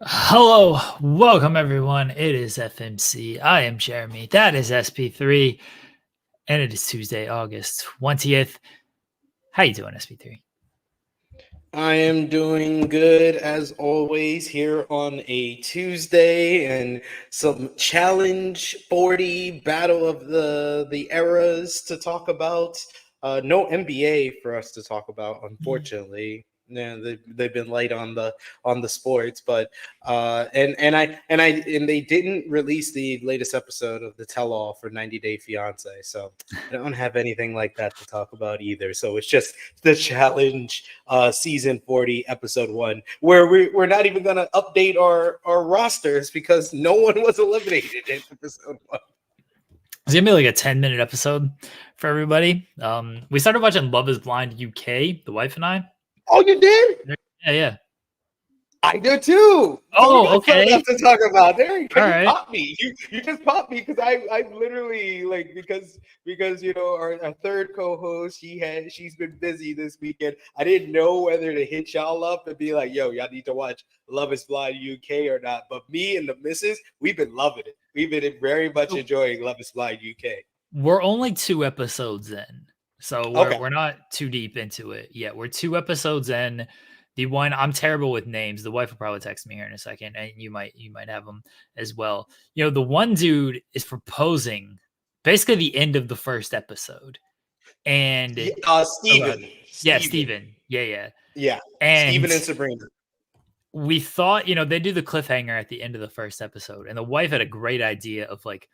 Hello, welcome everyone. It is FMC. I am Jeremy. That is SP3, and it is Tuesday, August 20th. How you doing, SP3? I am doing good as always here on a Tuesday and some challenge 40 battle of the eras to talk about. No NBA for us to talk about, unfortunately. Yeah, they've been light on the sports, but and they didn't release the latest episode of the Tell All for 90 Day Fiance, so I don't have anything like that to talk about either. So it's just the challenge season 40 episode 1 where we're not even going to update our rosters because no one was eliminated in episode 1. It's gonna be like a 10-minute episode for everybody. We started watching Love is Blind UK, the wife and I. Oh, you did? Yeah. I do too. So we Oh, got something okay. else to talk about. There you go. All You right. popped me. You just popped me because I literally like because you know our third co-host she's been busy this weekend. I didn't know whether to hit y'all up and be like, yo, y'all need to watch Love is Blind UK or not. But me and the missus, we've been loving it. We've been very much enjoying Love is Blind UK. We're only 2 episodes in, so Okay. we're not too deep into it yet. We're 2 episodes in. The one, I'm terrible with names. The wife will probably text me here in a second, and you might have them as well. You know, the one dude is proposing basically the end of the first episode, and Steven. yeah, Steven. Steven, yeah, Yeah. and Steven and Sabrina. we thought, they do the cliffhanger at the end of the first episode, and the wife had a great idea of like,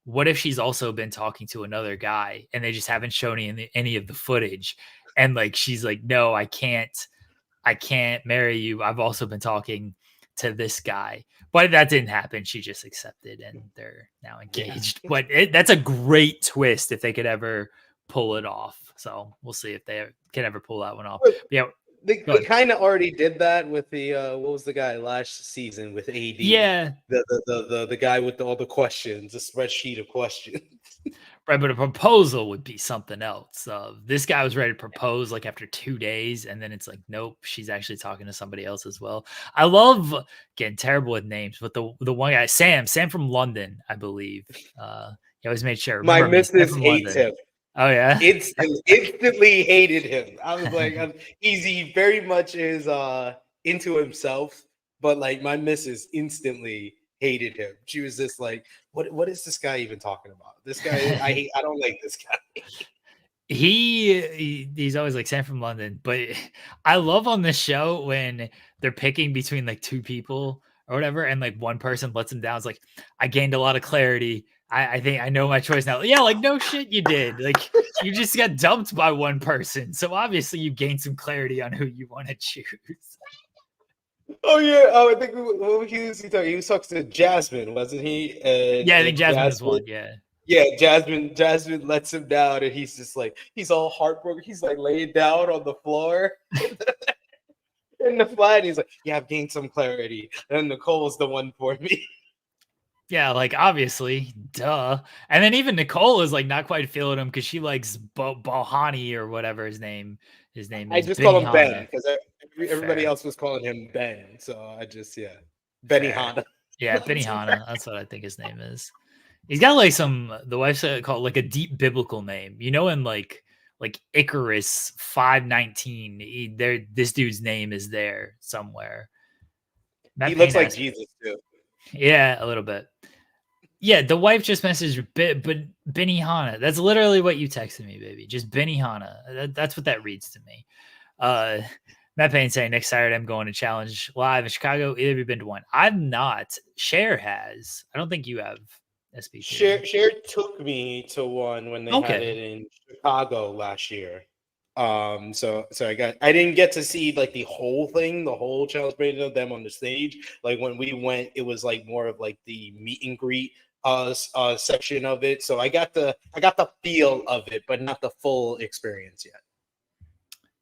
what if she's also been talking to another guy and they just haven't shown any of the footage, and like she's like, no, I can't marry you. I've also been talking to this guy, but that didn't happen. She just accepted, and they're now engaged. Yeah. But that's a great twist if they could ever pull it off. So we'll see if they can ever pull that one off. But yeah. They kind of already did that with the what was the guy last season with AD? Yeah. The guy with all the questions, the spreadsheet of questions. Right, but a proposal would be something else. This guy was ready to propose like after 2 days, and then it's like, nope, she's actually talking to somebody else as well. I love getting terrible with names, but the one guy, Sam from London, I believe. He always made sure. My Remember me, Sam missus from hates London. him. Oh yeah, Instantly hated him. I was like, he very much is into himself, but like my missus instantly hated him. She was just like, what is this guy even talking about? This guy, I don't like this guy. He's always like Sam from London, but I love on this show when they're picking between like 2 people or whatever, and like one person lets him down. It's like, I gained a lot of clarity. I think I know my choice now. Yeah, like no shit, you did. Like you just got dumped by one person, so obviously you gained some clarity on who you want to choose. Oh yeah. Oh, I think what he talking? He was talking to Jasmine, wasn't he? Yeah, I think Jasmine is one. Yeah. Yeah, Jasmine lets him down, and he's just like he's all heartbroken. He's like laying down on the floor in the flat. And he's like, "Yeah, I've gained some clarity." And Nicole's the one for me. Yeah, like obviously, duh. And then even Nicole is like not quite feeling him because she likes Bohani or whatever his name is. I just call him Ben Benihana. because everybody Fair. else was calling him Ben. So I just Benihana. Yeah, Benihana. That's what I think his name is. He's got like the wife said called like a deep biblical name, in like Icarus 519. This dude's name is there somewhere. He looks like Jesus too. Yeah, a little bit. Yeah, the wife just messaged, but Benihana. That's literally what you texted me, baby. Just Benihana. That's what that reads to me. Matt Payne saying next Saturday I'm going to challenge live in Chicago. Either of you been to one? I've not. Cher has. I don't think you have. SP3. Cher took me to one when they had it in Chicago last year. So I didn't get to see like the whole thing, the whole challenge meeting of them on the stage. Like when we went, it was like more of like the meet and greet section of it. So I got the feel of it, but not the full experience yet.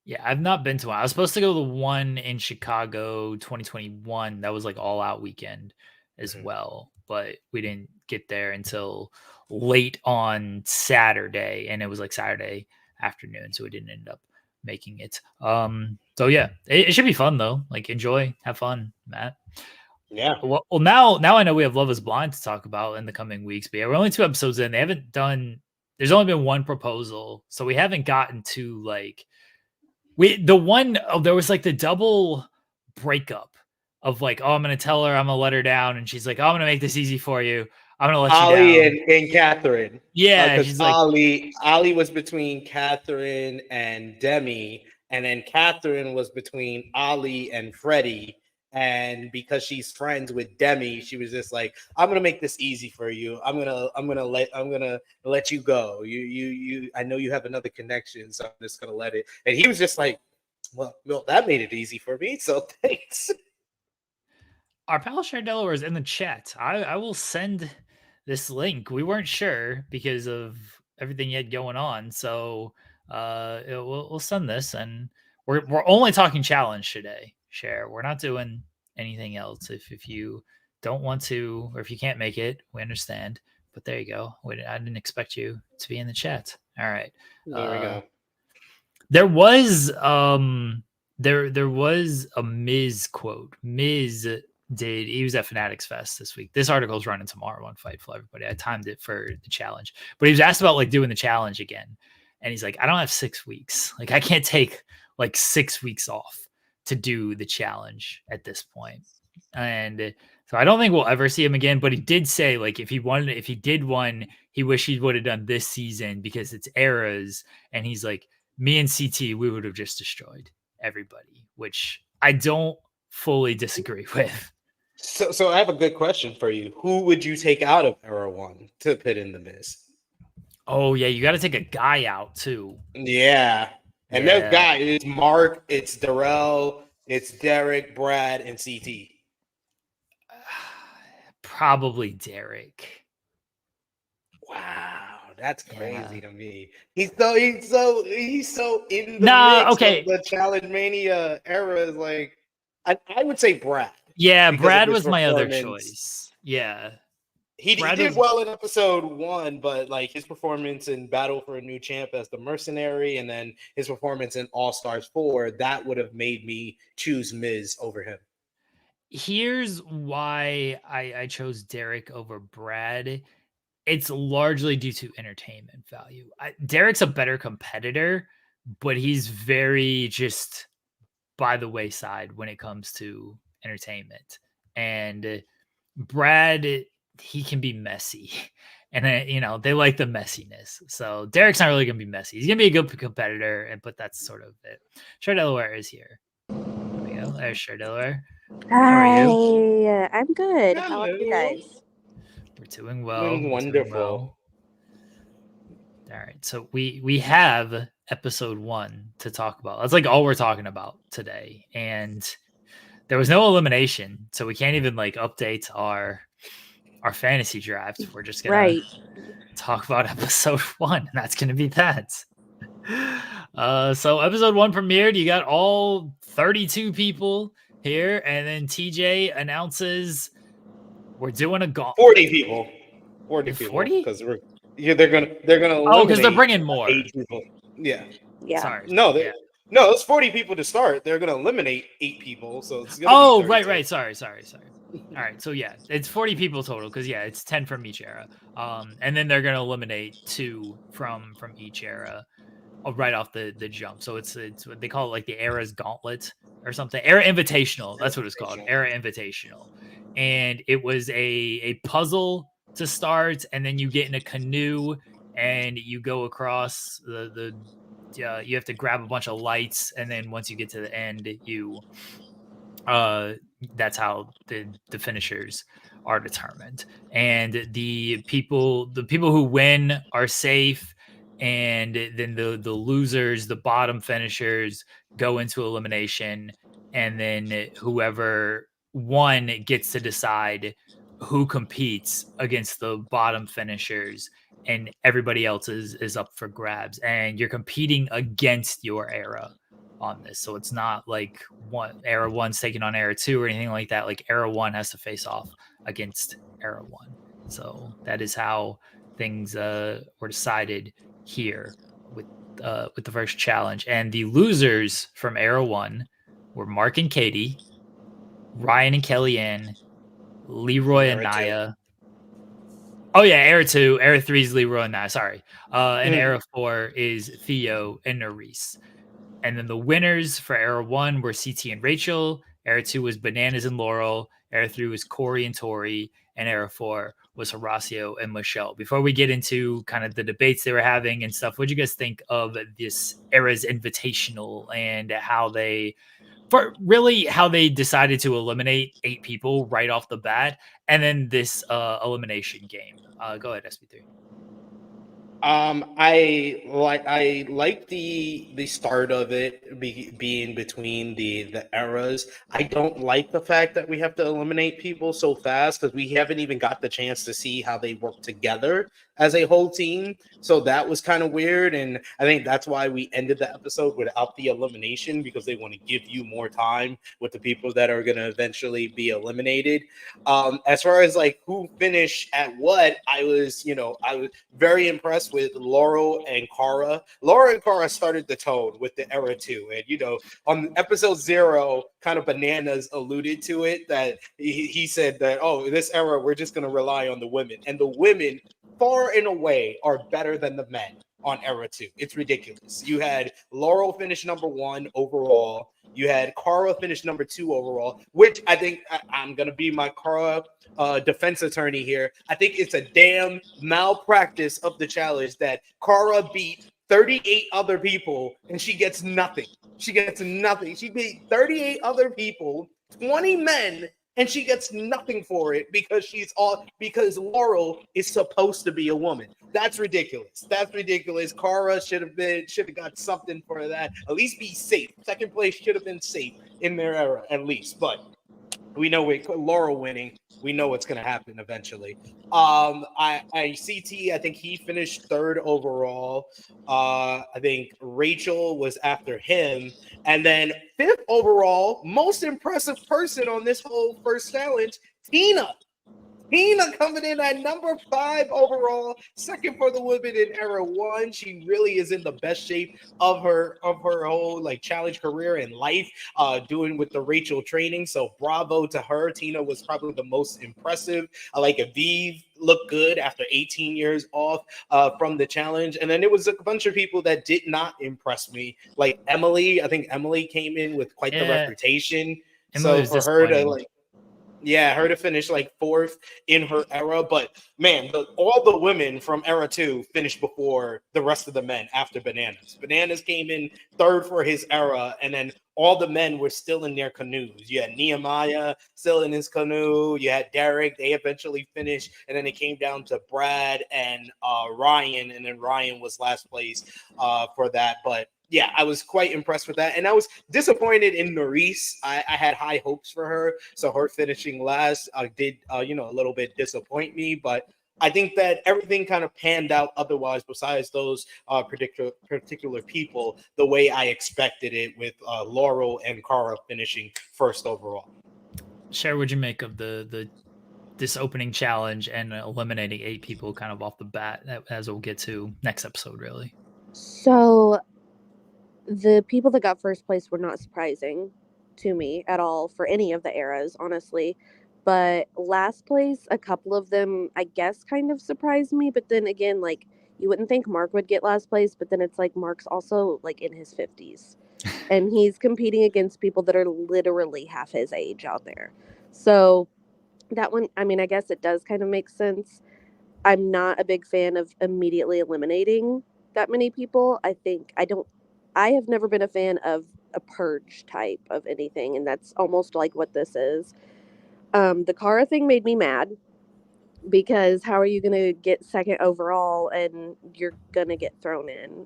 Yeah, I've not been to one. I was supposed to go to the one in Chicago 2021. That was like all out weekend as well, but we didn't get there until late on Saturday, and it was like Saturday afternoon, so we didn't end up making it. So yeah, it should be fun though. Like enjoy, have fun, Matt. Yeah. Well, now I know we have Love Is Blind to talk about in the coming weeks, but yeah, we're only 2 episodes in. They haven't done. There's only been one proposal, so we haven't gotten to like there was like the double breakup of like, oh, I'm gonna tell her, I'm gonna let her down, and she's like, oh, I'm gonna make this easy for you. I'm gonna let you Ollie down. and Catherine. Yeah, Because she's like, Ollie was between Catherine and Demi, and then Catherine was between Ollie and Freddie. And because she's friends with Demi, she was just like, "I'm gonna make this easy for you. I'm gonna let you go. You. I know you have another connection, so I'm just gonna let it." And he was just like, "Well, that made it easy for me. So thanks." our pal Share Delaware is in the chat. I will send this link. We weren't sure because of everything you had going on, so we'll send this, and we're only talking challenge today. Share. We're not doing anything else. If you don't want to, or if you can't make it, we understand. But there you go. I didn't expect you to be in the chat. All right. There we go. There was there was a Miz quote. Miz he was at Fanatics Fest this week. This article is running tomorrow on Fightful, everybody. I timed it for the challenge. But he was asked about like doing the challenge again. And he's like, I don't have 6 weeks. Like I can't take like 6 weeks off to do the challenge at this point. And so I don't think we'll ever see him again. But he did say like if he did one, he wished he would have done this season because it's eras. And he's like, me and CT, we would have just destroyed everybody, which I don't fully disagree with. So I have a good question for you. Who would you take out of Era 1 to put in the Miz? Oh, yeah, you got to take a guy out, too. Yeah. And that guy, it's Mark, it's Darrell, it's Derek, Brad, and CT. Probably Derek. Wow, that's crazy to me. He's so in the mix okay. of the Challenge Mania era. Is like, I would say Brad. Yeah, Brad was my other choice. Yeah. He did well in episode 1, but like his performance in Battle for a New Champ as the mercenary, and then his performance in All Stars 4, that would have made me choose Miz over him. Here's why I chose Derek over Brad. It's largely due to entertainment value. Derek's a better competitor, but he's very just by the wayside when it comes to entertainment. And Brad, he can be messy. And, they like the messiness. So Derek's not really going to be messy. He's going to be a good competitor, but that's sort of it. Share Delaware is here. There we go. There's Share Delaware. Hi, how are you? I'm good. Hello. How are you guys? We're doing well. Doing wonderful. All right. So we have episode 1 to talk about. That's like all we're talking about today. And there was no elimination, so we can't even like update our fantasy draft. We're just gonna talk about episode 1, and that's gonna be that. So episode 1 premiered. You got all 32 people here, and then TJ announces we're doing a gauntlet. 40 people. 40 people. 40? Because they're gonna oh, because they're bringing more. 8 people. Yeah. Sorry. No, no, it's 40 people to start. They're gonna eliminate 8 people, so it's gonna be 32. right. Sorry. All right, so yeah, it's 40 people total because it's 10 from each era, and then they're gonna eliminate 2 from each era, right off the jump. So it's what they call it, like the era's gauntlet or something. Era Invitational. That's what it's called. Era Invitational, and it was a puzzle to start, and then you get in a canoe and you go across the you have to grab a bunch of lights, and then once you get to the end, you that's how the finishers are determined. And the people who win are safe, and then the losers, the bottom finishers, go into elimination, and then whoever won gets to decide who competes against the bottom finishers, and everybody else is up for grabs, and you're competing against your era on this. So it's not like era 1's taking on era 2 or anything like that. Like era 1 has to face off against era 1. So that is how things were decided here with the first challenge. And the losers from era 1 were Mark and Katie, Ryan and Kellyanne, Leroy and Nia. Oh yeah, Era 2. Era 3 is Leroy and Nia. Sorry. And Era 4 is Theo and Nerys. And then the winners for Era 1 were CT and Rachel. Era 2 was Bananas and Laurel. Era 3 was Corey and Tori. And Era 4 was Horacio and Michelle. Before we get into kind of the debates they were having and stuff, what do you guys think of this Era's Invitational and how they decided to eliminate 8 people right off the bat, and then this elimination game? Go ahead, SP3. I like the start of it being between the eras. I don't like the fact that we have to eliminate people so fast because we haven't even got the chance to see how they work together as a whole team. So that was kind of weird, and I think that's why we ended the episode without the elimination, because they want to give you more time with the people that are going to eventually be eliminated. As far as like who finished at what, I was very impressed with Laurel and Cara. Laurel and Cara started the tone with the Era 2, and on episode 0, kind of Bananas alluded to it, that he said that, oh, this era we're just going to rely on the women, and the women far and away are better than the men on Era 2. It's ridiculous. You had Laurel finish number 1 overall. You had Cara finish number 2 overall, which I think I'm going to be my Cara defense attorney here. I think it's a damn malpractice of the challenge that Cara beat 38 other people and she gets nothing. She gets nothing. She beat 38 other people, 20 men, and she gets nothing for it because Laurel is supposed to be a woman. That's ridiculous. That's ridiculous. Cara should have got something for that. At least be safe. Second place should have been safe in their era, at least. But we know with Laurel winning, we know what's going to happen eventually. CT, I think he finished 3rd overall. I think Rachel was after him. And then 5th overall, most impressive person on this whole first challenge, Tina. Tina coming in at number 5 overall, 2nd for the women in Era 1. She really is in the best shape of her whole challenge career and life, doing with the Rachel training. So bravo to her. Tina was probably the most impressive. I like Aviv looked good after 18 years off from the challenge. And then there was a bunch of people that did not impress me, like Emily. I think Emily came in with quite the reputation. Emily, so for her to her to finish 4th in her era. But man, all the women from Era 2 finished before the rest of the men after Bananas. Bananas came in 3rd for his era, and then all the men were still in their canoes. You had Nehemiah still in his canoe. You had Derek. They eventually finished, and then it came down to Brad and Ryan, and then Ryan was last place for that. But yeah, I was quite impressed with that. And I was disappointed in Nerys. I had high hopes for her. So her finishing last did, a little bit disappoint me. But I think that everything kind of panned out otherwise, besides those particular people, the way I expected it, with Laurel and Cara finishing 1st overall. Cher, what'd you make of this opening challenge and eliminating 8 people kind of off the bat, as we'll get to next episode, really? So the people that got 1st place were not surprising to me at all for any of the eras, honestly. But last place, a couple of them, I guess, kind of surprised me. But then again, you wouldn't think Mark would get last place, but then it's Mark's also in his 50s. And he's competing against people that are literally half his age out there. So that one, I mean, I guess it does kind of make sense. I'm not a big fan of immediately eliminating that many people. I have never been a fan of a purge type of anything, and that's almost like what this is. The Cara thing made me mad, because how are you going to get 2nd overall and you're going to get thrown in?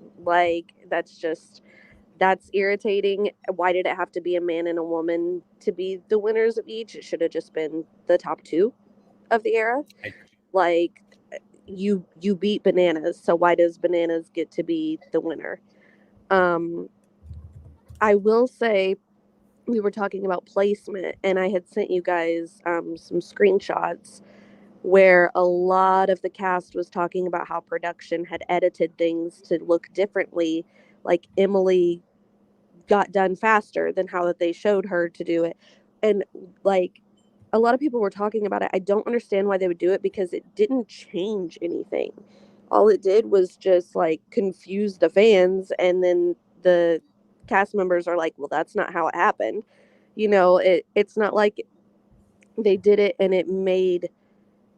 That's irritating. Why did it have to be a man and a woman to be the winners of each? It should have just been the top 2 of the era. You beat Bananas, so why does Bananas get to be the winner? I will say, we were talking about placement, and I had sent you guys some screenshots where a lot of the cast was talking about how production had edited things to look differently. Like Emily got done faster than how that they showed her to do it. And a lot of people were talking about it. I don't understand why they would do it because it didn't change anything. All it did was just like confuse the fans, and then the cast members are like, well, that's not how it happened. It's not like they did it and it made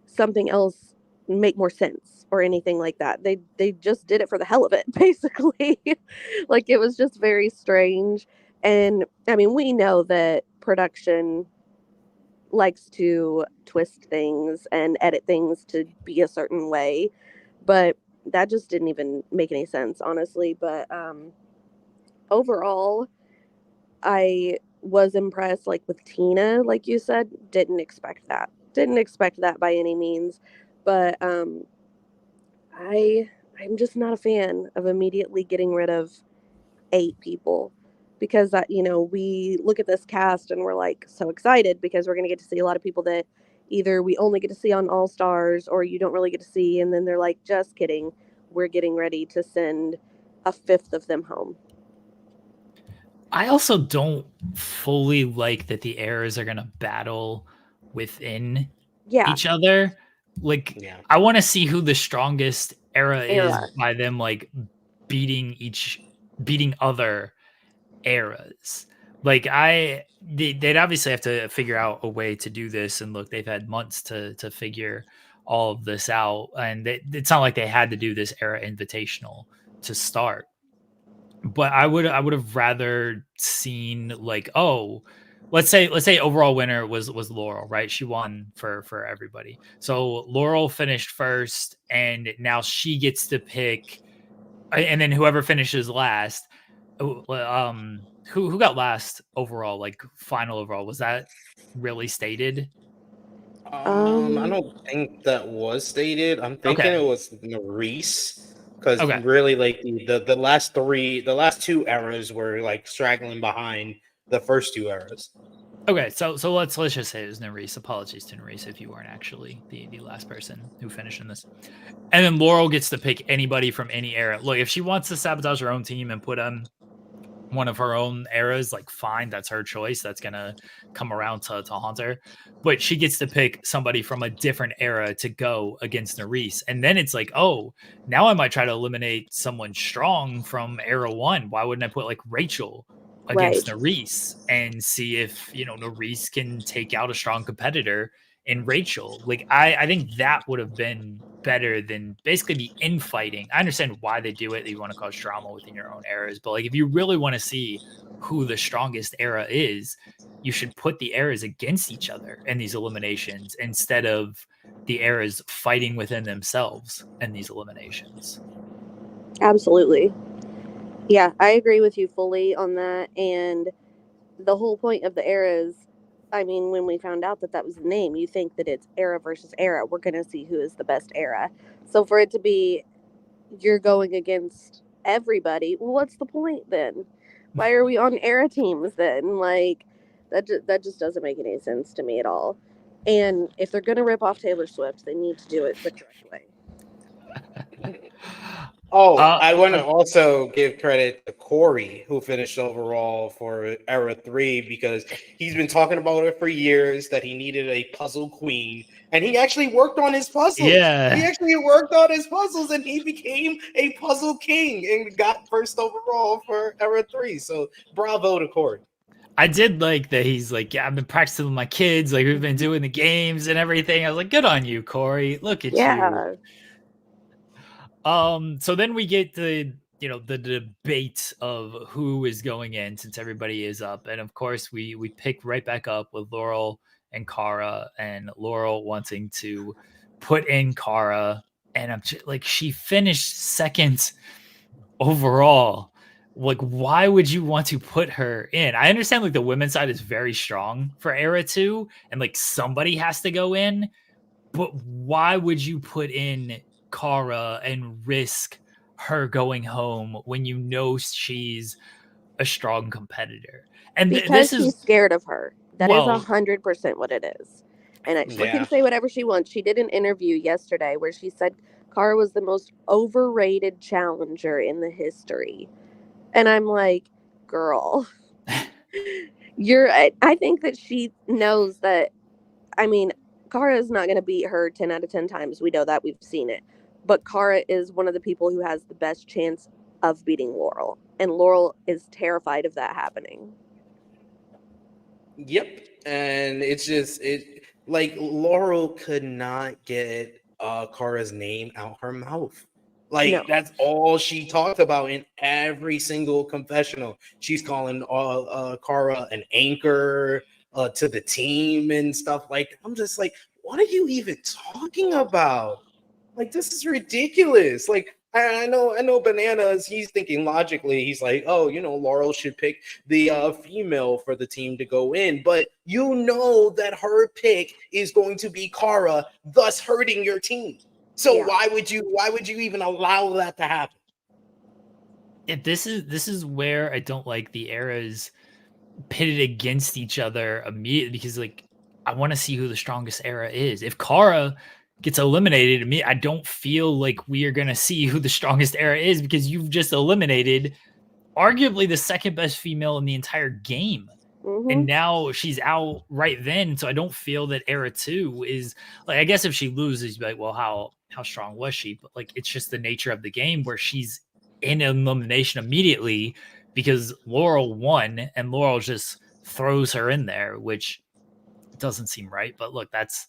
something else make more sense or anything like that. They just did it for the hell of it, basically. Like, it was just very strange. And I mean, we know that production likes to twist things and edit things to be a certain way, but that just didn't even make any sense, honestly. But overall, I was impressed, like with Tina, like you said. Didn't expect that by any means. But I'm just not a fan of immediately getting rid of 8 people, because we look at this cast and we're like so excited because we're going to get to see a lot of people that either we only get to see on All Stars or you don't really get to see, and then they're like, just kidding, we're getting ready to send a fifth of them home. I also don't fully like that the eras are going to battle within each other. Like, I want to see who the strongest era is by them like beating other eras. Like, they'd obviously have to figure out a way to do this, and look, they've had months to figure all of this out, and it's not like they had to do this era invitational to start. But I would have rather seen, like, oh, let's say overall winner was Laurel, right? She won for everybody. So Laurel finished first, and now she gets to pick, and then whoever finishes last. Who got last overall, like final overall? Was that really stated? I don't think that was stated. I'm thinking it was Nerys, because really, like the last 2 eras were like straggling behind the first 2 eras. Okay, so let's just say it was Nerys. Apologies to Nerys if you weren't actually the last person who finished in this. And then Laurel gets to pick anybody from any era. Look, if she wants to sabotage her own team and put on one of her own eras, like, fine, that's her choice. That's gonna come around to haunt her. But she gets to pick somebody from a different era to go against Nerys. And then it's like, oh, now I might try to eliminate someone strong from era 1. Why wouldn't I put like Rachel against Nerys and see if Nerys can take out a strong competitor in Rachel? Like, I think that would have been better than basically the infighting. I understand why they do it. You want to cause drama within your own eras, but like, if you really want to see who the strongest era is, you should put the eras against each other in these eliminations instead of the eras fighting within themselves in these eliminations. Absolutely. Yeah, I agree with you fully on that. And the whole point of the eras, I mean, when we found out that that was the name, you think that it's era versus era. We're going to see who is the best era. So for it to be, you're going against everybody, well, what's the point then? Why are we on era teams then? Like, that just doesn't make any sense to me at all. And if they're going to rip off Taylor Swift, they need to do it the correct way. I want to also give credit to Corey, who finished overall for Era 3, because he's been talking about it for years that he needed a puzzle queen, and he actually worked on his puzzles. Yeah. He actually worked on his puzzles, and he became a puzzle king and got first overall for Era 3. So bravo to Corey. I did like that he's like, yeah, I've been practicing with my kids. Like, we've been doing the games and everything. I was like, good on you, Corey. Look at you. So then we get the debate of who is going in, since everybody is up. And of course we pick right back up with Laurel and Cara, and Laurel wanting to put in Cara, and I'm just, like, she finished second overall. Like, why would you want to put her in? I understand, like, the women's side is very strong for era 2 and like somebody has to go in, but why would you put in Cara and risk her going home when you know she's a strong competitor? And because this is she's scared of her. That is 100% what it is. And she can say whatever she wants. She did an interview yesterday where she said Cara was the most overrated challenger in the history. And I'm like, girl, I think that she knows that I mean, Cara is not going to beat her 10 out of 10 times. We know that. We've seen it. But Cara is one of the people who has the best chance of beating Laurel. And Laurel is terrified of that happening. Yep. And it's just, like, Laurel could not get Cara's name out her mouth. Like, No. that's all she talked about in every single confessional. She's calling Cara an anchor to the team and stuff like that. I'm just like, what are you even talking about? Like, this is ridiculous. Like, I know Bananas, he's thinking logically. He's like, oh, Laurel should pick the female for the team to go in. But you know that her pick is going to be Cara, thus hurting your team. So why would you even allow that to happen? This is where I don't like the eras pitted against each other immediately, because like I want to see who the strongest era is. If Cara gets eliminated, I don't feel like we are going to see who the strongest era is, because you've just eliminated arguably the second best female in the entire game. Mm-hmm. And now she's out right then. So I don't feel that era 2 is like, I guess if she loses, you'd be like, well, how strong was she? But like, it's just the nature of the game where she's in elimination immediately because Laurel won and Laurel just throws her in there, which doesn't seem right. But look, that's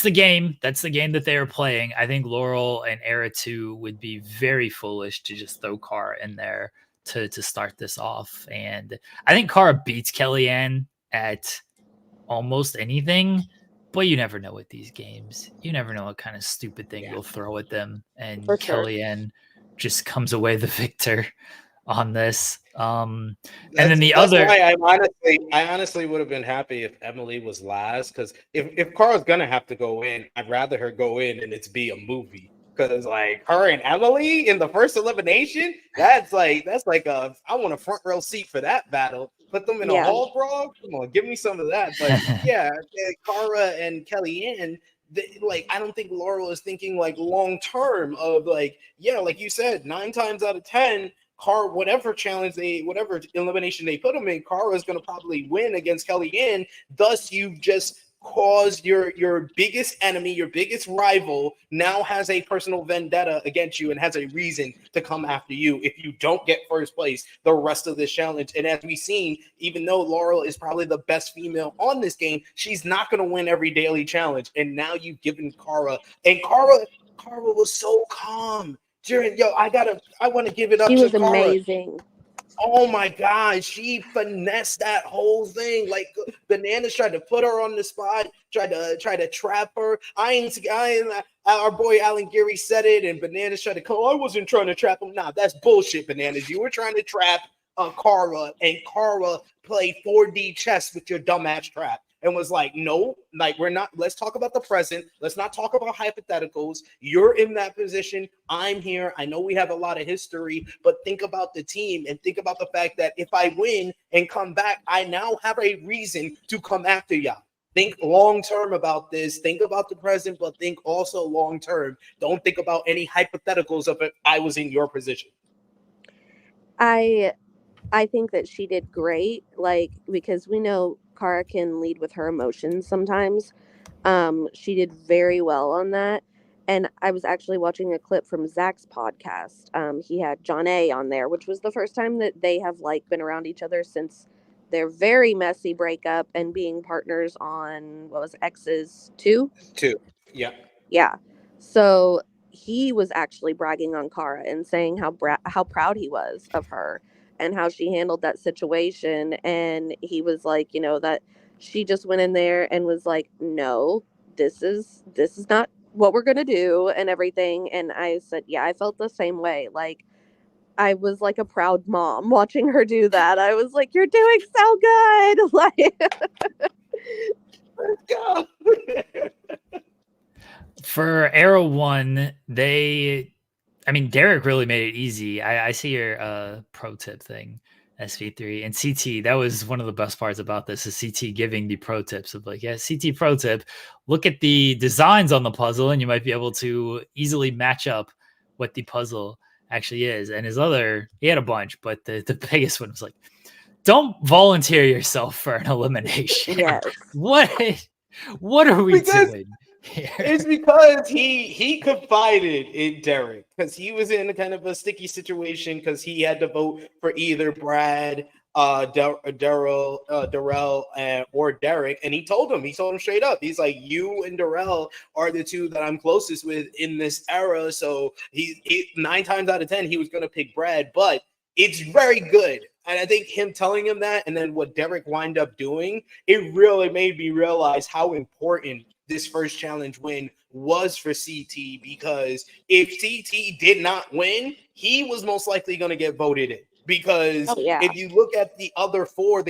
the game. That's the game that they are playing. I think Laurel and Era 2 would be very foolish to just throw Cara in there to start this off. And I think Cara beats Kellyanne at almost anything, but you never know with these games. You never know what kind of stupid thing you'll throw at them. And For sure. Kellyanne just comes away the victor on this. And then that's why I honestly would have been happy if Emily was last, because if Cara's gonna have to go in, I'd rather her go in and it's be a movie. Because like her and Emily in the first elimination, that's like I want a front row seat for that battle. Put them in a hall brawl. Come on, give me some of that. But Cara and Kellyanne, I don't think Laurel is thinking like long term of like you said, 9 times out of 10. Cara, whatever elimination they put him in, Cara is going to probably win against Kellyanne. Thus, you've just caused your biggest enemy, your biggest rival, now has a personal vendetta against you and has a reason to come after you if you don't get first place the rest of this challenge. And as we've seen, even though Laurel is probably the best female on this game, she's not going to win every daily challenge. And now you've given Cara, and Cara was so calm. I want to give it up to Cara. She was amazing. Oh my God, she finessed that whole thing. Like Bananas tried to put her on the spot, tried to trap her. Our boy Alan Geary said it, and Bananas tried to call. I wasn't trying to trap him. Nah, that's bullshit, Bananas. You were trying to trap Cara, and Cara played 4D chess with your dumbass trap. And was like, no, like let's talk about the present. Let's not talk about hypotheticals. You're in that position. I'm here. I know we have a lot of history, but think about the team and think about the fact that if I win and come back, I now have a reason to come after y'all. Think long-term about this. Think about the present, but think also long-term. Don't think about any hypotheticals of if I was in your position. I think that she did great, because we know Cara can lead with her emotions sometimes. She did very well on that. And I was actually watching a clip from Zach's podcast. He had John A on there, which was the first time that they have been around each other since their very messy breakup and being partners on, what was it, X's 2? 2, yeah. Yeah. So he was actually bragging on Cara and saying how proud he was of her and how she handled that situation. And he was like, that she just went in there and was like, no, this is not what we're going to do and everything. And I said, yeah, I felt the same way. Like, I was like a proud mom watching her do that. I was like, you're doing so good. Let's go. For Era 1, Derek really made it easy. I see your pro tip thing, SP3 and CT. That was one of the best parts about this, is CT giving the pro tips of like, CT pro tip, look at the designs on the puzzle and you might be able to easily match up what the puzzle actually is. And he had a bunch, but the biggest one was like, don't volunteer yourself for an elimination. Yes. What What are we doing here? It's because he confided in Derek because he was in a kind of a sticky situation because he had to vote for either Brad, Darrell, or Derek, and he told him straight up, he's like, you and Darrell are the two that I'm closest with in this era. So he 9 times out of 10 he was going to pick Brad, but it's very good. And I think him telling him that, and then what Derek wound up doing, it really made me realize how important this first challenge win was for CT, because if CT did not win, he was most likely going to get voted in. Because if you look at the other four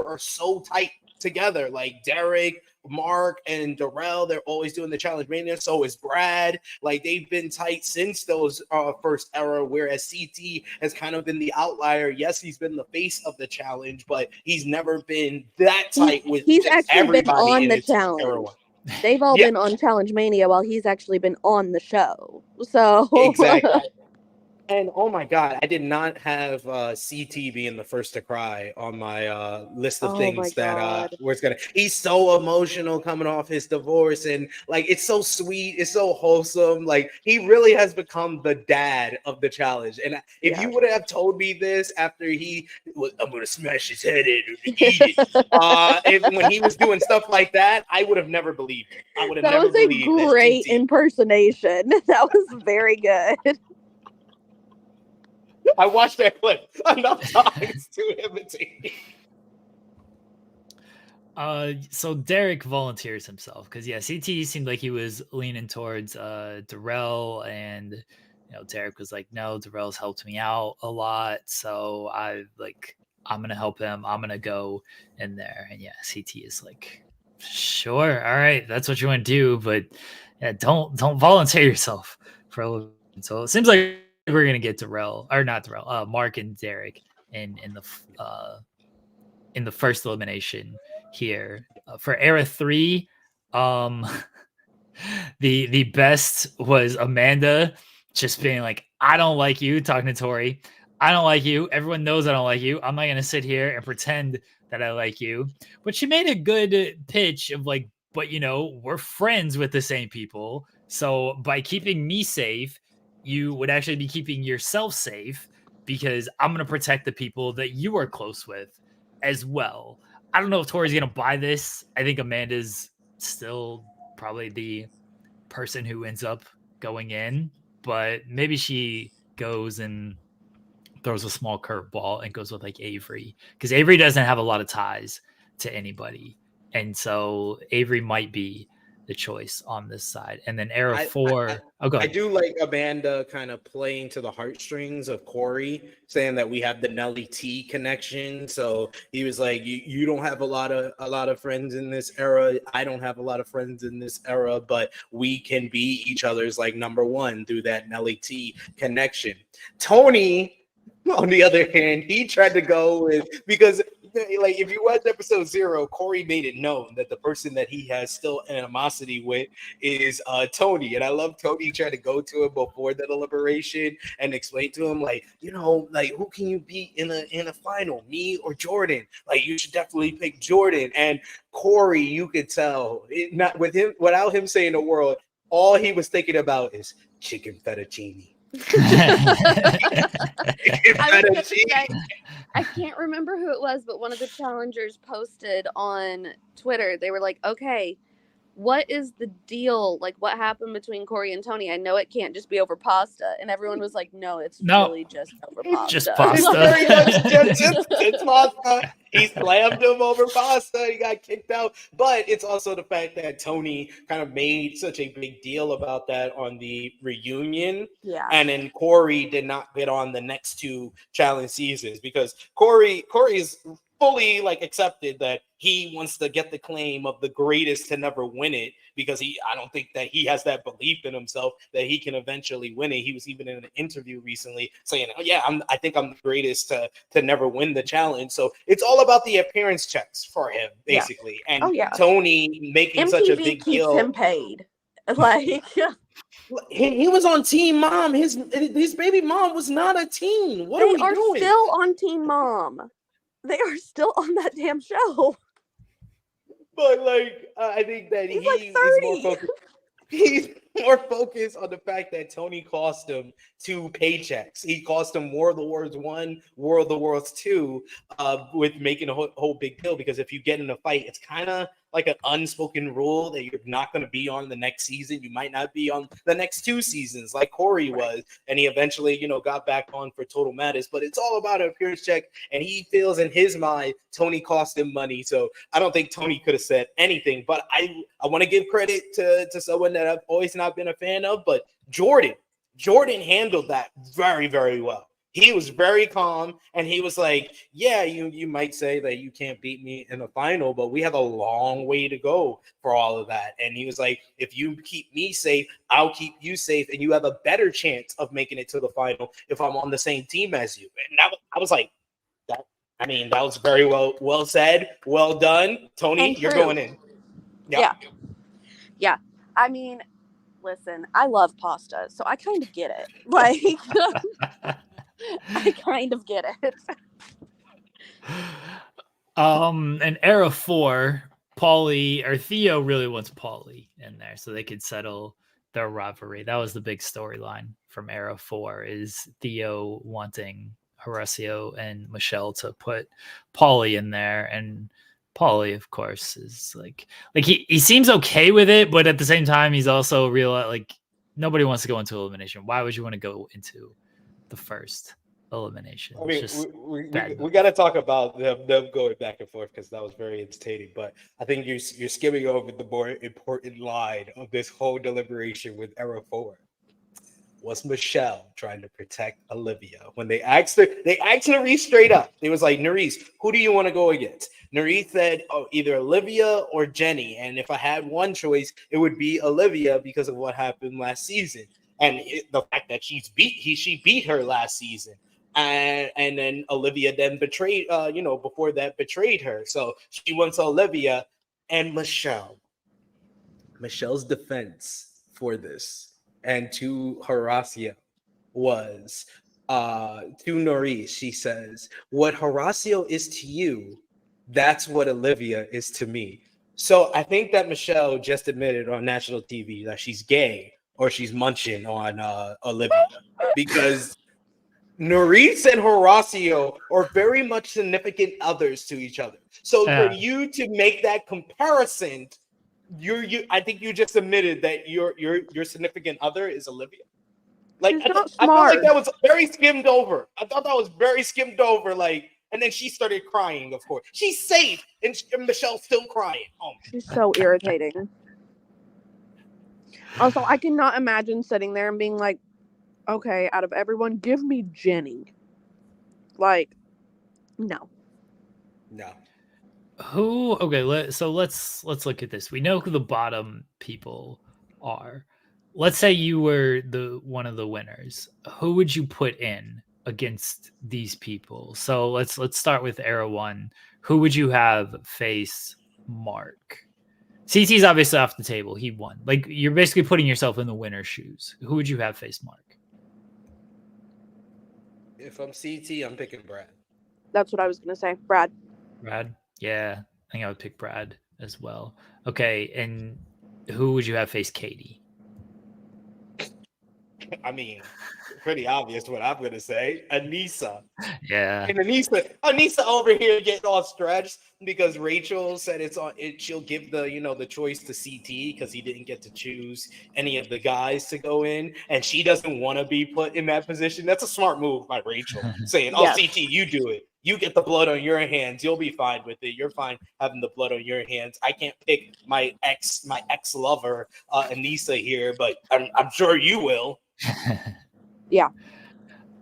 are so tight together. Like Derek, Mark, and Darrell, they're always doing the challenge mania. So is Brad. Like, they've been tight since those first era, whereas CT has kind of been the outlier. Yes, he's been the face of the challenge, but he's never been that tight with he's actually everybody been on in the his era challenge. one. They've all been on Challenge Mania while he's actually been on the show. So exactly. And oh my God, I did not have CT being the first to cry on my list of things that was gonna. He's so emotional coming off his divorce, and like, it's so sweet, it's so wholesome. Like, he really has become the dad of the challenge. And if you would have told me this after he was, I'm gonna smash his head in and eat it, when he was doing stuff like that, I would have never believed it. I would have never believed it. That was a great impersonation. That was very good. I watched that clip enough times to imitate. So Derek volunteers himself because CT seemed like he was leaning towards Darrell, and Derek was like, no, Darrell's helped me out a lot, so I'm gonna help him. I'm gonna go in there, and CT is like, sure, all right, that's what you want to do, but don't volunteer yourself for a little bit. So it seems like we're gonna get Mark and Derek in the first elimination here for era 3. The best was Amanda just being like, I don't like you, talking to Tori. I don't like you. Everyone knows I don't like you. I'm not gonna sit here and pretend that I like you. But she made a good pitch of like, but we're friends with the same people. So by keeping me safe, you would actually be keeping yourself safe, because I'm going to protect the people that you are close with as well. I don't know if Tori's going to buy this. I think Amanda's still probably the person who ends up going in, but maybe she goes and throws a small curveball and goes with like Avery, because Avery doesn't have a lot of ties to anybody. And so Avery might be the choice on this side. And then era 4. I do like Amanda kind of playing to the heartstrings of Corey, saying that we have the Nelly T connection. So he was like, you don't have a lot of friends in this era. I don't have a lot of friends in this era, but we can be each other's like number one through that Nelly T connection. Tony, on the other hand, he tried to go with, because like, if you watch episode 0, Corey made it known that the person that he has still animosity with is Tony. And I love Tony trying to go to him before the deliberation and explain to him, like, like, who can you beat in a final, me or Jordan? Like, you should definitely pick Jordan. And Corey, you could tell, not with him, without him saying a word, all he was thinking about is chicken fettuccine. I can't remember who it was, but one of the challengers posted on Twitter. They were like, okay, what is the deal? Like, what happened between Corey and Tony? I know it can't just be over pasta. And everyone was like, no, it's really just over pasta. Just pasta. Just pasta. He slammed him over pasta. He got kicked out. But it's also the fact that Tony kind of made such a big deal about that on the reunion. Yeah. And then Corey did not get on the next 2 challenge seasons, because Corey's fully like accepted that he wants to get the claim of the greatest to never win it, because I don't think that he has that belief in himself that he can eventually win it. He was even in an interview recently saying, oh yeah, I think I'm the greatest to never win the challenge. So it's all about the appearance checks for him, basically. And Tony making such a big deal. Keeps him paid. Like, he was on Teen Mom. His baby mom was not a teen. What are we doing? They are still on Teen Mom. They are still on that damn show. But like, I think that He's he like is more 30. focused. He's more focused on the fact that Tony cost him 2 paychecks. He cost him War of the Worlds 1, War of the Worlds 2, with making a whole big deal. Because if you get in a fight, it's kind of like an unspoken rule that you're not going to be on the next season. You might not be on the next 2 seasons, like Corey was, and he eventually, got back on for Total Madness. But it's all about an appearance check, and he feels in his mind Tony cost him money. So I don't think Tony could have said anything. But I want to give credit to someone that I've always not been a fan of, but Jordan handled that very, very well. He was very calm, and he was like, yeah, you might say that you can't beat me in the final, but we have a long way to go for all of that. And he was like, if you keep me safe, I'll keep you safe, and you have a better chance of making it to the final if I'm on the same team as you. And I was like, that was very well said. Well done. Tony, you're going in. Yep. Yeah. I mean, listen, I love pasta, so I kind of get it. Like, I kind of get it. In Era 4, Paulie or Theo really wants Paulie in there so they could settle their rivalry. That was the big storyline from Era 4, is Theo wanting Horacio and Michelle to put Paulie in there. And Paulie, of course, is like he seems okay with it, but at the same time, he's also real like nobody wants to go into elimination. Why would you want to go into the first elimination? I mean, we got to talk about them going back and forth because that was very entertaining. But I think you're skimming over the more important line of this whole deliberation with Era 4. Was Michelle trying to protect Olivia? When they asked Nerese straight up, they was like, Nerese, who do you want to go against? Nerese said, oh, either Olivia or Jenny. And if I had one choice, it would be Olivia because of what happened last season. And the fact that she beat her last season. And then Olivia then betrayed, before that betrayed her. So she went to Olivia and Michelle. Michelle's defense for this and to Horacio was to Nerese, she says, what Horacio is to you, that's what Olivia is to me. So I think that Michelle just admitted on national TV that she's gay or she's munching on Olivia because Nerese and Horacio are very much significant others to each other. So for you to make that comparison, I think you just admitted that your significant other is Olivia. Like I felt like that was very skimmed over. I thought that was very skimmed over. Like, and then she started crying. Of course, she's safe, and Michelle's still crying. Oh, she's so irritating. Also, I cannot imagine sitting there and being like, okay, out of everyone, give me Jenny. Like, no. Who? Okay, so let's look at this. We know who the bottom people are. Let's say you were one of the winners. Who would you put in against these people? So let's start with Era 1. Who would you have face Mark? CT's obviously off the table. He won. Like, you're basically putting yourself in the winner's shoes. Who would you have face Mark? If I'm CT, I'm picking Brad. That's what I was gonna say. Brad. Yeah, I think I would pick Brad as well. Okay, and who would you have face Katie? I mean, pretty obvious what I'm gonna say. Anissa. Yeah. And Anissa over here getting all stretched because Rachel said she'll give the choice to CT because he didn't get to choose any of the guys to go in, and she doesn't want to be put in that position. That's a smart move by Rachel, saying, "Oh, CT, you do it. You get the blood on your hands. You'll be fine with it. You're fine having the blood on your hands. I can't pick my ex lover, Anissa here, but I'm sure you will." Yeah.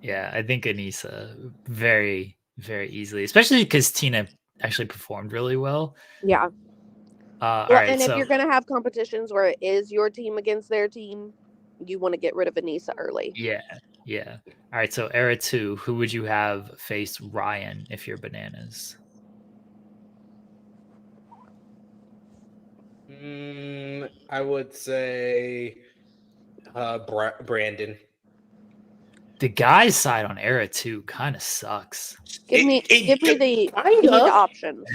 Yeah, I think Anissa very, very easily, especially because Tina actually performed really well. Yeah. All right, and if you're going to have competitions where it is your team against their team, you want to get rid of Anissa early. Yeah. All right, so Era 2, who would you have face Ryan if you're bananas? I would say Brandon. The guy's side on Era 2 kind of sucks. Give me the options.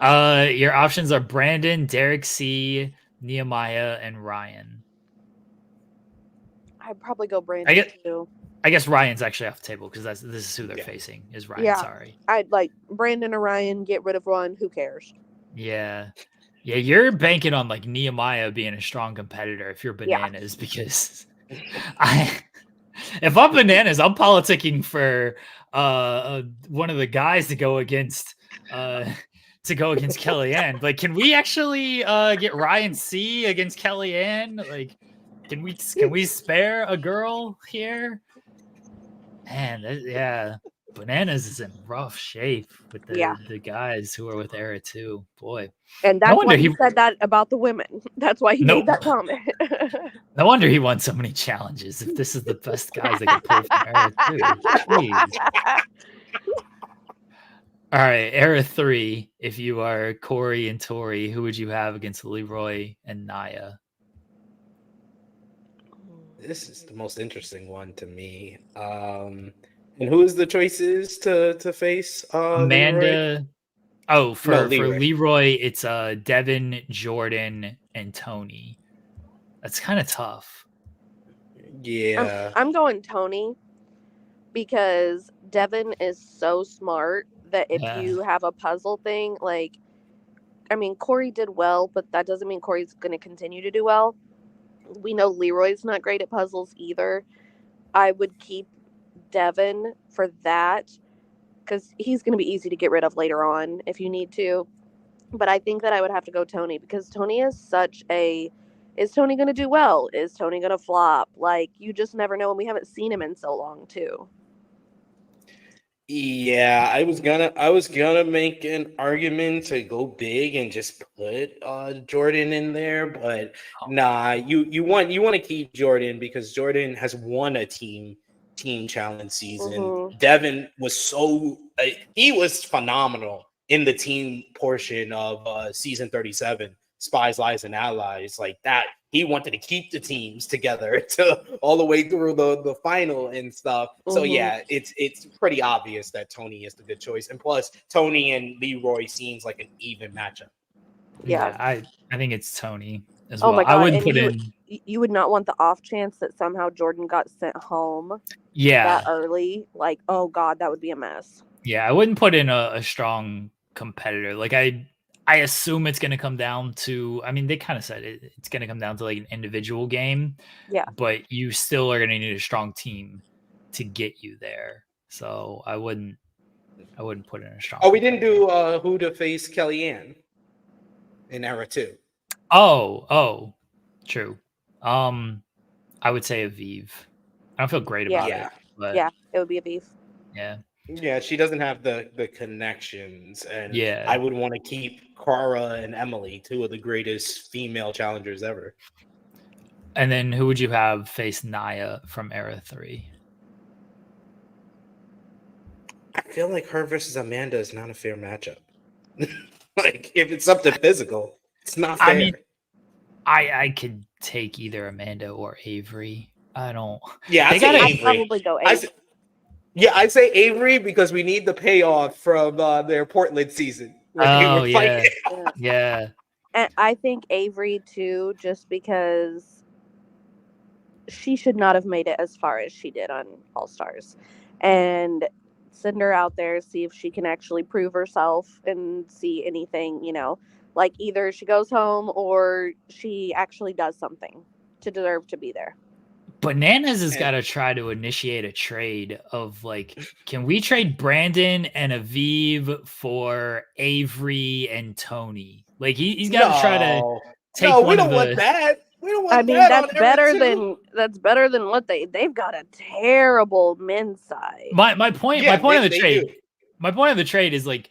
Your options are Brandon, Derek C, Nehemiah, and Ryan. I'd probably go Brandon too. I guess Ryan's actually off the table because this is who they're facing. Is Ryan? Yeah. Sorry. I'd like Brandon or Ryan. Get rid of one. Who cares? Yeah. Yeah, you're banking on like Nehemiah being a strong competitor if you're Bananas, because if I'm Bananas, I'm politicking for one of the guys to go against Kellyanne. Like, can we actually get Ryan C against Kellyanne? Like, can we spare a girl here? Man, yeah. Bananas is in rough shape with the guys who are with Era too. Boy. And that's why he said that about the women. That's why he made that comment. No wonder he won so many challenges. If this is the best guys that can pull from Era 2. Jeez. All right, Era 3. If you are Corey and Tori, who would you have against Leroy and Naya? This is the most interesting one to me. And who is the choices to face Amanda? Leroy? Oh, for Leroy, it's Devin, Jordan, and Tony. That's kind of tough. Yeah. I'm going Tony because Devin is so smart that if you have a puzzle thing, like, I mean, Corey did well, but that doesn't mean Corey's going to continue to do well. We know Leroy's not great at puzzles either. I would keep Devin for that because he's going to be easy to get rid of later on if you need to. But I think that I would have to go Tony because Tony is such a... Is Tony going to do well? Is Tony going to flop? Like, you just never know, and we haven't seen him in so long, too. Yeah, I was gonna make an argument to go big and just put Jordan in there, but nah, you want to keep Jordan because Jordan has won a team challenge season. Mm-hmm. Devin was he was phenomenal in the team portion of season 37, Spies, Lies, and Allies. Like that, he wanted to keep the teams together all the way through the final and stuff. Mm-hmm. So yeah, it's pretty obvious that Tony is the good choice. And plus, Tony and Leroy seems like an even matchup. Yeah, I think it's Tony as well. My God. I wouldn't put in. You would not want the off chance that somehow Jordan got sent home. Yeah. That early, like, oh God, that would be a mess. Yeah, I wouldn't put in a strong competitor. Like I assume it's going to come down to, I mean, they kind of said it's going to come down to like an individual game. Yeah. But you still are going to need a strong team to get you there. So I wouldn't put in a strong. Oh, we didn't do who to face Kellyanne in Era 2. Oh, true. I would say Aviv. I don't feel great about it. But yeah, it would be Aviv. Yeah. Yeah, she doesn't have the connections, and I would want to keep Cara and Emily, two of the greatest female challengers ever. And then who would you have face Naya from Era 3? I feel like her versus Amanda is not a fair matchup. Like, if it's something physical, it's not fair. I mean, I could take either Amanda or Avery. I don't. Yeah, I'd probably go Avery. I'd say Avery because we need the payoff from their Portland season. Oh, yeah. And I think Avery, too, just because she should not have made it as far as she did on All-Stars. And send her out there, see if she can actually prove herself and see anything, like either she goes home or she actually does something to deserve to be there. Bananas has got to try to initiate a trade of like, can we trade Brandon and Aviv for Avery and Tony? Like he's got to try to take one we don't of want that. We don't want I mean, that's better than what they've got a terrible men's side. My point of the trade is like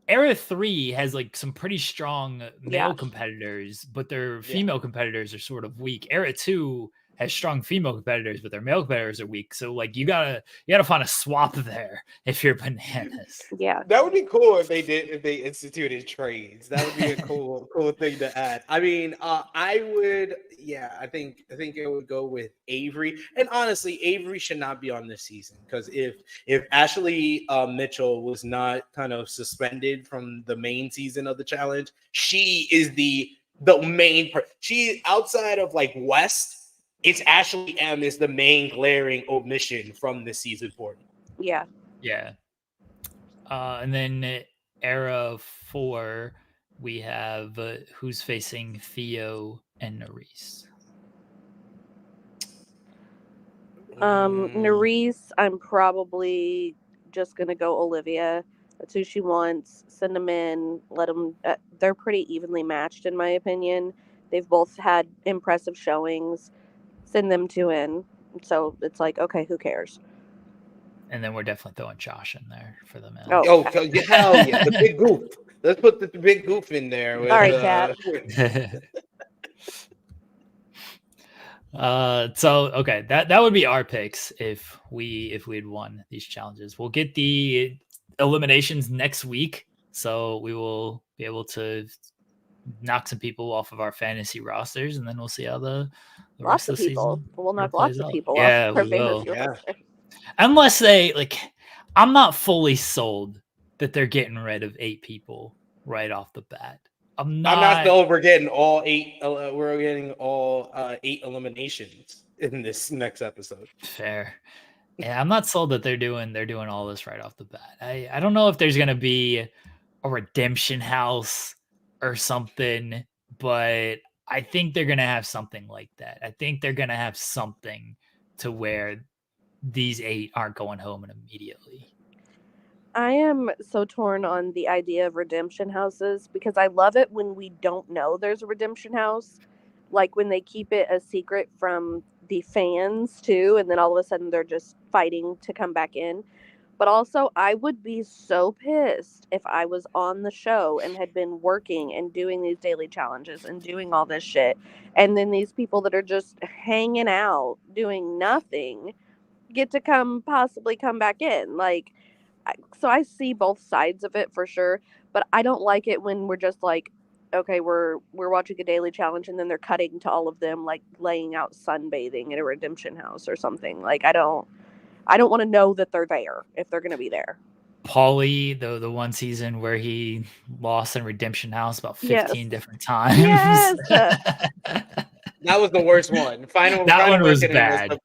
Era 3 has like some pretty strong male competitors, but their female competitors are sort of weak. Era 2 has strong female competitors, but their male competitors are weak. So like you gotta find a swap there if you're Bananas. Yeah, that would be cool if they instituted trades. That would be a cool thing to add. I mean, I would, I think it would go with Avery. And honestly, Avery should not be on this season because if Ashley Mitchell was not kind of suspended from the main season of the challenge, she is the main she outside of like West. It's Ashley M is the main glaring omission from this season for me. Yeah. Yeah. And then era 4, we have who's facing Theo and Nerys. Nerys, I'm probably just gonna go Olivia. That's who she wants. Send them in. Let them. They're pretty evenly matched, in my opinion. They've both had impressive showings. Send them 2 in. So it's like, okay, who cares? And then we're definitely throwing Josh in there for the men. Oh hell yeah, the big goof. Let's put the big goof in there. With, all right, Kat. So okay, that would be our picks if we'd won these challenges. We'll get the eliminations next week, so we will be able to knock some people off of our fantasy rosters, and then we'll see how the lots rest of people. season We'll knock lots of people off yeah, our we will. fantasy roster. Unless they like, I'm not fully sold that they're getting rid of 8 people right off the bat. I'm not sold we're getting all 8. We're getting all 8 eliminations in this next episode. Fair. Yeah, I'm not sold that they're doing all this right off the bat. I don't know if there's gonna be a redemption house or something, but I think they're gonna have something like that. I think they're gonna have something to where these 8 aren't going home immediately. I am so torn on the idea of redemption houses because I love it when we don't know there's a redemption house. Like when they keep it a secret from the fans too, and then all of a sudden they're just fighting to come back in. But also, I would be so pissed if I was on the show and had been working and doing these daily challenges and doing all this shit. And then these people that are just hanging out, doing nothing, get to possibly come back in. Like, so I see both sides of it for sure. But I don't like it when we're just like, okay, we're watching a daily challenge and then they're cutting to all of them like laying out sunbathing at a redemption house or something. Like, I don't want to know that they're there if they're going to be there. Paulie, the one season where he lost in Redemption House about 15 different times. Yes. That was the worst one. That one was bad.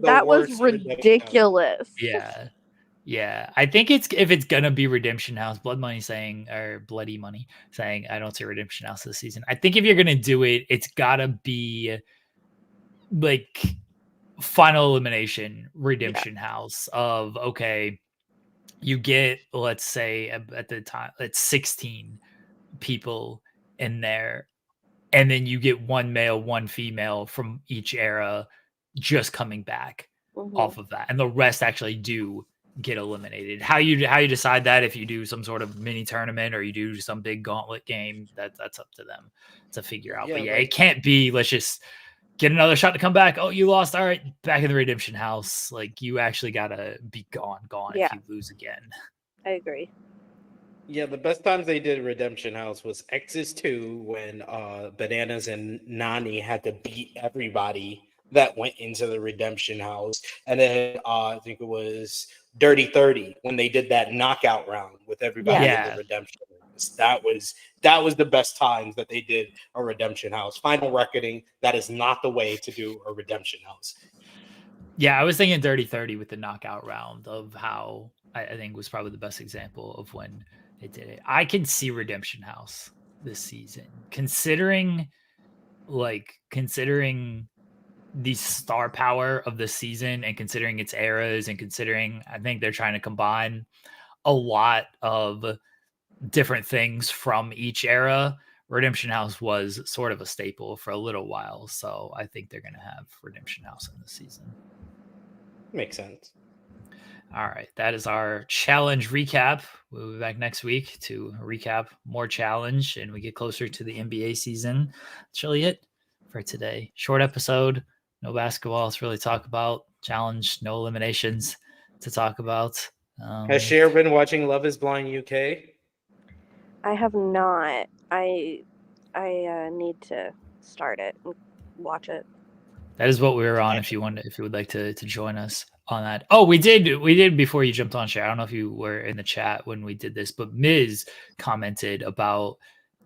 That was ridiculous. Yeah. I think if it's gonna be Redemption House, Bloody Money saying I don't see Redemption House this season. I think if you're gonna do it, it's gotta be like final elimination Redemption House of okay, you get, let's say at the time it's 16 people in there, and then you get 1 male, 1 female from each era just coming back off of that, and the rest actually do get eliminated. How you decide that, if you do some sort of mini tournament or you do some big gauntlet game, that's up to them to figure out. But it can't be let's just get another shot to come back. Oh, you lost. All right, back in the Redemption House. Like, you actually gotta be gone if you lose again. I agree. Yeah, the best times they did Redemption House was X's 2 when Bananas and Nani had to beat everybody that went into the Redemption House, and then I think it was Dirty 30 when they did that knockout round with everybody in the Redemption House. That was the best times that they did a Redemption House. Final reckoning, that is not the way to do a Redemption House. Yeah, I was thinking Dirty 30 with the knockout round of how I think was probably the best example of when they did it. I can see Redemption House this season, considering the star power of the season and considering its eras and considering I think they're trying to combine a lot of different things from each era. Redemption House was sort of a staple for a little while, so I think they're going to have Redemption House in the season. Makes sense. All right, that is our challenge recap. We'll be back next week to recap more challenge and we get closer to the NBA season. That's really it for today. Short episode, no basketball else really talk about. Challenge, no eliminations to talk about. Has Cher been watching Love Is Blind UK? I have not. I need to start it and watch it. That is what we were on. If you would like to join us on that. Oh, we did before you jumped on, Cher. I don't know if you were in the chat when we did this, but Miz commented about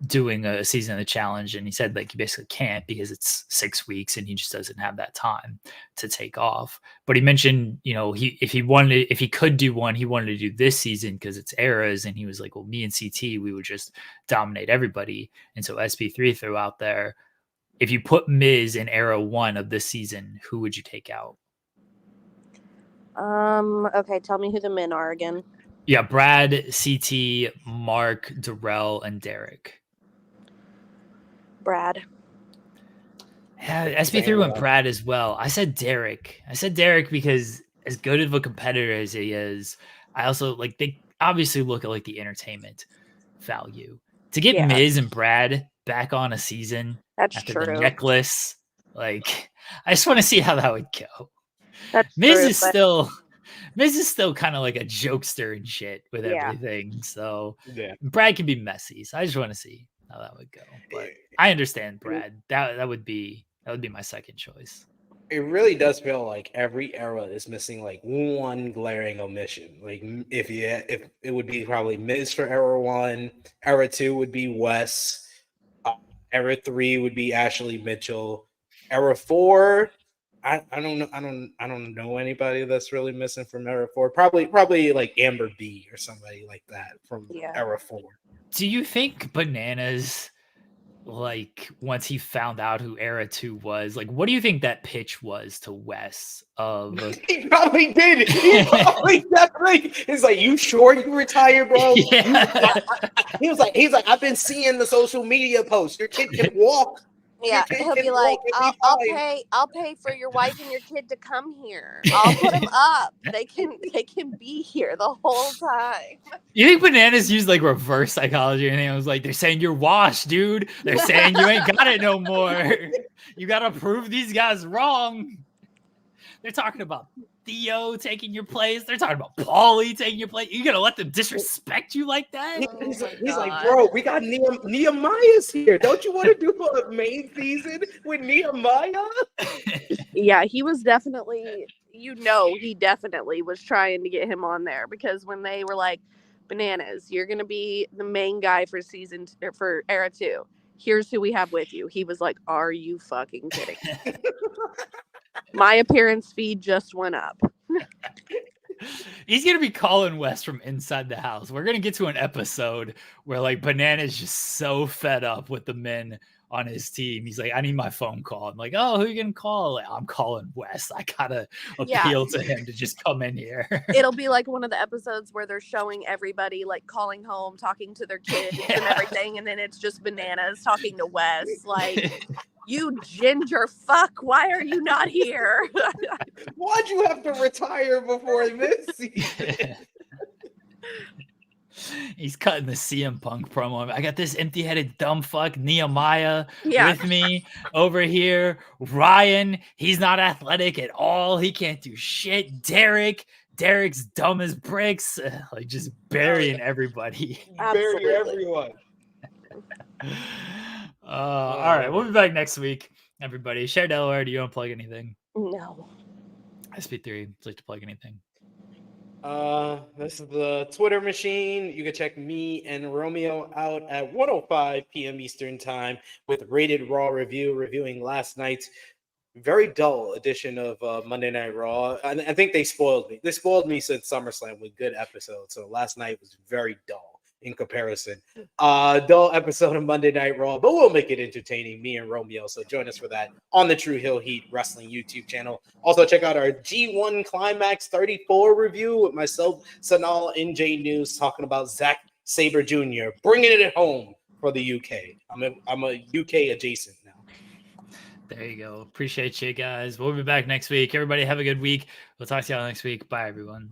doing a season of the challenge, and he said like he basically can't because it's 6 weeks and he just doesn't have that time to take off. But he mentioned, if he could do one, he wanted to do this season because it's eras, and he was like, well, me and CT, we would just dominate everybody. And so SP3 threw out there, if you put Miz in era 1 of this season, who would you take out? Okay, tell me who the men are again. Yeah, Brad, CT, Mark, Darrell, and Derek. Brad. Yeah, SP3 went Brad as well. I said Derek. Because as good of a competitor as he is, I also like, they obviously look at like the entertainment value. To get Miz and Brad back on a season after the necklace, like, I just want to see how that would go. Miz is still kind of like a jokester and shit with everything. So Brad can be messy. So I just want to see how that would go. But I understand Brad. That would be my second choice. It really does feel like every era is missing like one glaring omission. Like if it would be probably Miz for era 1, era 2 would be Wes, era 3 would be Ashley Mitchell, era 4. I don't know anybody that's really missing from era 4. Probably like Amber B or somebody like that from era 4. Do you think Bananas, like, once he found out who era 2 was, like, what do you think that pitch was to Wes of he probably did. He probably definitely. He's like, you sure you retire, bro? Yeah. He was like, I've been seeing the social media posts. Your kid can walk. Yeah, he'll be like, I'll pay for your wife and your kid to come here. I'll put them up. They can be here the whole time. You think Bananas used like reverse psychology or anything? I was like, they're saying you're washed, dude. They're saying you ain't got it no more. You gotta prove these guys wrong. They're talking about Theo taking your place. They're talking about Paulie taking your place. You gonna let them disrespect you like that? He's like, bro, we got Nehemiah's here. Don't you want to do a main season with Nehemiah? Yeah, he was definitely, he definitely was trying to get him on there, because when they were like, Bananas, you're gonna be the main guy for for era 2. Here's who we have with you. He was like, are you fucking kidding? My appearance fee just went up. He's gonna be calling Wes from inside the house. We're gonna get to an episode where like Banana's just so fed up with the men on his team. He's like, I need my phone call. I'm like, oh, who are you gonna call? Like, I'm calling Wes. I gotta appeal to him to just come in here. It'll be like one of the episodes where they're showing everybody like calling home, talking to their kids and everything, and then it's just Bananas talking to Wes, like, you ginger fuck, why are you not here? Why'd you have to retire before this season? He's cutting the CM Punk promo. I got this empty-headed dumb fuck Nehemiah with me over here. Ryan, he's not athletic at all. He can't do shit. Derek's dumb as bricks. Like, just burying everybody. Bury everyone. All right, we'll be back next week, everybody. Cher Delaware, do you want to plug anything? No. SP3, would you like to plug anything? This is the Twitter machine. You can check me and Romeo out at 1:05 p.m. Eastern time with Rated Raw Review, reviewing last night's very dull edition of Monday Night Raw. I think they spoiled me. They spoiled me since SummerSlam with good episodes. So last night was very dull in comparison. Dull episode of Monday Night Raw, but we'll make it entertaining, me and Romeo. So join us for that on the True Hill Heat Wrestling YouTube channel. Also check out our G1 Climax 34 review with myself, Sanal, NJ News, talking about Zack Sabre Jr. bringing it home for the UK. I'm a UK adjacent now. There you go. Appreciate you guys. We'll be back next week. Everybody have a good week. We'll talk to y'all next week. Bye, everyone.